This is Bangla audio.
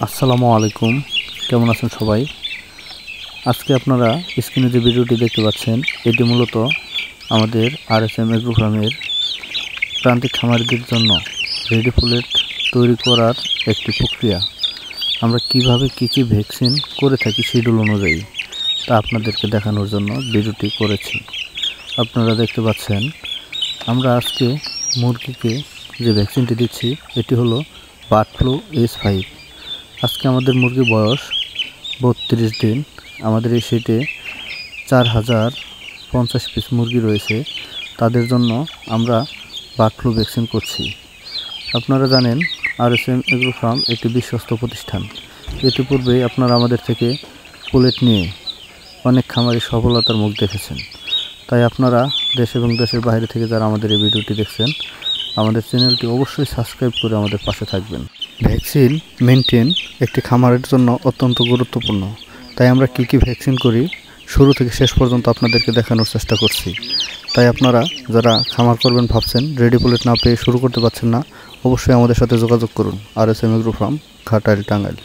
আসসালামু আলাইকুম, কেমন আছেন সবাই? আজকে আপনারা স্ক্রিনে যে ভিডিওটি দেখতে পাচ্ছেন এটি মূলত আমাদের RSM এগ্রো ফার্মের প্রান্তিক খামারিদের জন্য রেডি ফুলেট তৈরি করার একটি প্রক্রিয়া। আমরা কিভাবে কি ভ্যাকসিন করে থাকি শিডিউল অনুযায়ী তা আপনাদেরকে দেখানোর জন্য ভিডিওটি করেছি। আপনারা দেখতে পাচ্ছেন আমরা আজকে মুরগিকে যে ভ্যাকসিনটি দিচ্ছি এটি হলো বার্ড ফ্লু H5। আজকে আমাদের মুরগির বয়স 32 দিন। আমাদের এই সেটে 4050 পিস মুরগি রয়েছে। তাদের জন্য আমরা বার্ড ফ্লু ভ্যাকসিন করছি। আপনারা জানেন RSM এগ্রো ফার্ম একটি বিশ্বস্ত প্রতিষ্ঠান। ইতিপূর্বে আপনারা আমাদের থেকে পুলেট নিয়ে অনেক খামারি সফলতার মুখ দেখেছেন। তাই আপনারা দেশ এবং দেশের বাইরে থেকে যারা আমাদের এই ভিডিওটি দেখছেন আমাদের চ্যানেলটি অবশ্যই সাবস্ক্রাইব করে আমাদের পাশে থাকবেন। ভ্যাকসিন মেনটেন একটি খামারের জন্য অত্যন্ত গুরুত্বপূর্ণ। তাই আমরা কি ভ্যাকসিন করি শুরু থেকে শেষ পর্যন্ত আপনাদেরকে দেখানোর চেষ্টা করছি। তাই আপনারা যারা খামার করবেন ভাবছেন, রেডি পুলেট না পেয়ে শুরু করতে পারছেন না, অবশ্যই আমাদের সাথে যোগাযোগ করুন। RSM agro farm, Ghatail, Tangail.